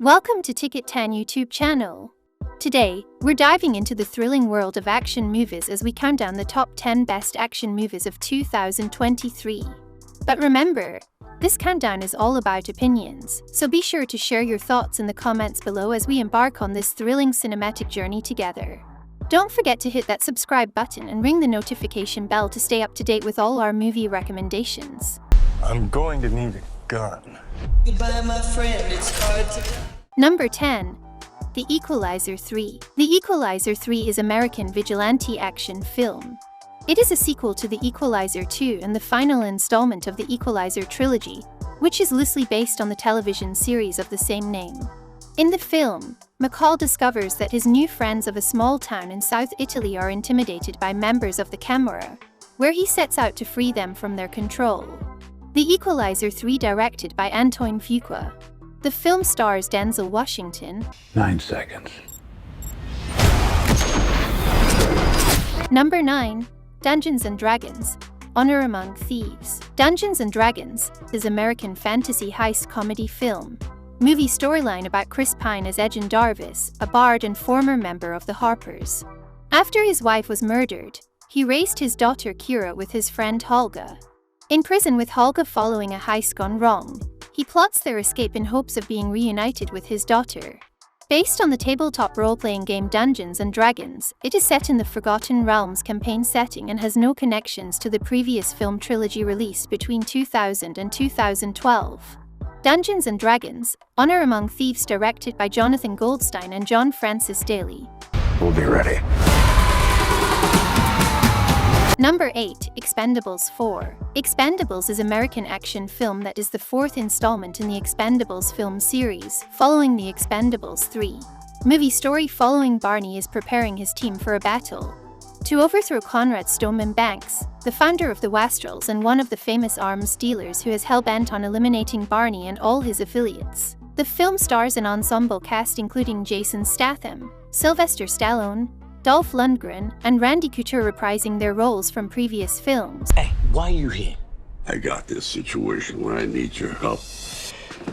Welcome to Ticket 10 YouTube channel. Today, we're diving into the thrilling world of action movies as we count down the top 10 best action movies of 2023. But remember, this countdown is all about opinions, so be sure to share your thoughts in the comments below as we embark on this thrilling cinematic journey together. Don't forget to hit that subscribe button and ring the notification bell to stay up to date with all our movie recommendations. I'm going to need a gun. Goodbye, my friend, it's hard to... Number 10. The Equalizer 3. The Equalizer 3 is American vigilante action film. It is a sequel to The Equalizer 2 and the final installment of the Equalizer trilogy, which is loosely based on the television series of the same name. In the film, McCall discovers that his new friends of a small town in South Italy are intimidated by members of the Camorra, where he sets out to free them from their control. The Equalizer 3, directed by Antoine Fuqua. The film stars Denzel Washington. 9 seconds. Number 9. Dungeons & Dragons: Honor Among Thieves. Dungeons & Dragons is American fantasy heist comedy film. Movie storyline about Chris Pine as Ejin Darvis, a bard and former member of the Harpers. After his wife was murdered, he raised his daughter Kira with his friend Holga. In prison with Holga following a heist gone wrong, he plots their escape in hopes of being reunited with his daughter. Based on the tabletop role-playing game Dungeons & Dragons, it is set in the Forgotten Realms campaign setting and has no connections to the previous film trilogy released between 2000 and 2012. Dungeons & Dragons: Honor Among Thieves, directed by Jonathan Goldstein and John Francis Daly. We'll be ready. Number 8. Expendables 4. Expendables is American action film that is the fourth installment in the Expendables film series, following the Expendables 3. Movie story following Barney is preparing his team for a battle to overthrow Conrad Stoneman Banks, the founder of the Wastrels and one of the famous arms dealers who is hell-bent on eliminating Barney and all his affiliates. The film stars an ensemble cast including Jason Statham, Sylvester Stallone, Dolph Lundgren, and Randy Couture reprising their roles from previous films. Hey, why are you here? I got this situation where I need your help.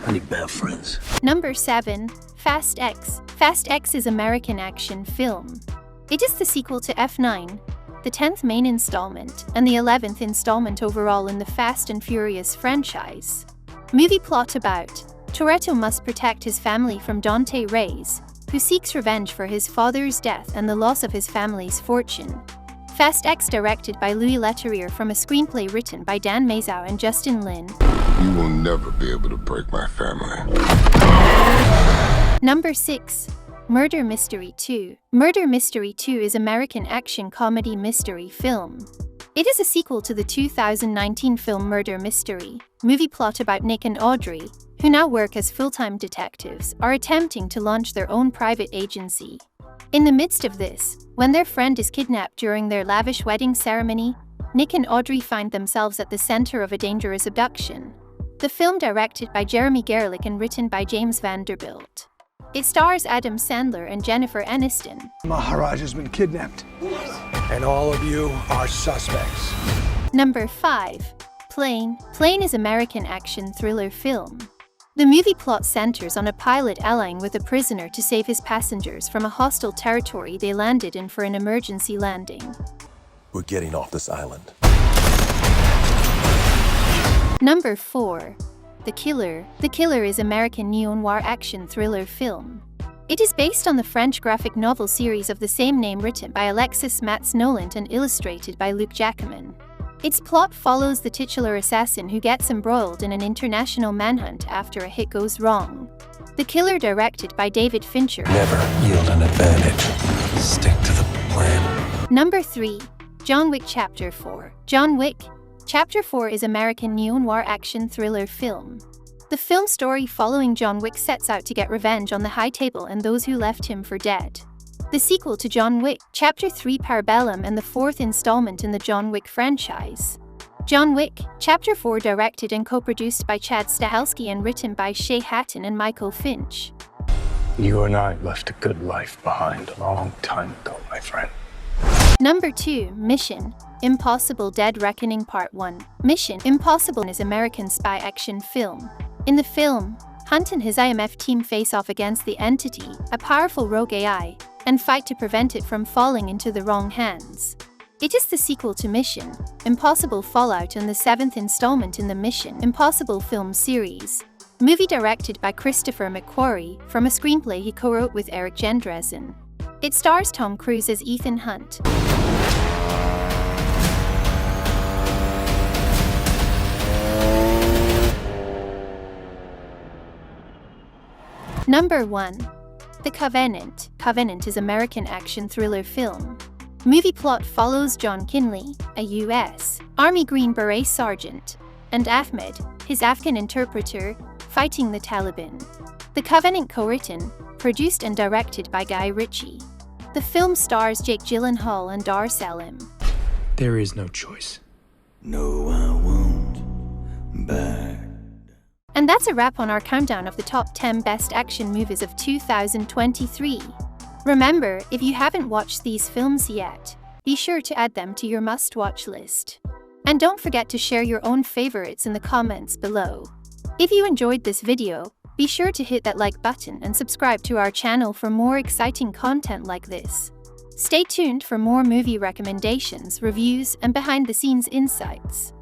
I need bad friends. Number 7. Fast X. Fast X is American action film. It is the sequel to F9, the 10th main installment, and the 11th installment overall in the Fast and Furious franchise. Movie plot about: Toretto must protect his family from Dante Reyes, who seeks revenge for his father's death and the loss of his family's fortune. Fast X, directed by Louis Leterrier from a screenplay written by Dan Mazow and Justin Lin. You will never be able to break my family. Number 6. Murder Mystery 2. Murder Mystery 2 is American action comedy mystery film. It is a sequel to the 2019 film Murder Mystery. Movie plot about Nick and Audrey, who now work as full-time detectives, are attempting to launch their own private agency. In the midst of this, when their friend is kidnapped during their lavish wedding ceremony, Nick and Audrey find themselves at the center of a dangerous abduction. The film, directed by Jeremy Gerlich and written by James Vanderbilt. It stars Adam Sandler and Jennifer Aniston. Maharaj has been kidnapped, and all of you are suspects. Number 5. Plane. Plane is American action thriller film. The movie plot centers on a pilot allying with a prisoner to save his passengers from a hostile territory they landed in for an emergency landing. We're getting off this island. Number 4. The Killer. The Killer is American neo-noir action thriller film. It is based on the French graphic novel series of the same name written by Alexis Matz-Noland and illustrated by Luc Jacquemin. Its plot follows the titular assassin who gets embroiled in an international manhunt after a hit goes wrong. The Killer, directed by David Fincher. Never yield an advantage. Stick to the plan. Number 3. John Wick Chapter 4. John Wick Chapter 4 is American neo-noir action thriller film. The film story following John Wick sets out to get revenge on the High Table and those who left him for dead. The sequel to John Wick, Chapter 3 Parabellum, and the fourth installment in the John Wick franchise. John Wick, Chapter 4, directed and co-produced by Chad Stahelski and written by Shay Hatton and Michael Finch. You and I left a good life behind a long time ago, my friend. Number 2. Mission Impossible: Dead Reckoning Part 1. Mission Impossible is American spy action film. In the film, Hunt and his IMF team face off against the Entity, a powerful rogue AI, and fight to prevent it from falling into the wrong hands. It is the sequel to Mission Impossible Fallout and the 7th installment in the Mission Impossible film series. Movie directed by Christopher McQuarrie from a screenplay he co-wrote with Eric Jendresen. It stars Tom Cruise as Ethan Hunt. Number 1. The Covenant. Covenant is an American action thriller film. Movie plot follows John Kinley, a U.S. Army Green Beret sergeant, and Ahmed, his Afghan interpreter, fighting the Taliban. The Covenant co-written, produced and directed by Guy Ritchie. The film stars Jake Gyllenhaal and Dar Salim. There is no choice. No, I won't back. And that's a wrap on our countdown of the top 10 best action movies of 2023. Remember, if you haven't watched these films yet, be sure to add them to your must-watch list. And don't forget to share your own favorites in the comments below. If you enjoyed this video, be sure to hit that like button and subscribe to our channel for more exciting content like this. Stay tuned for more movie recommendations, reviews, and behind-the-scenes insights.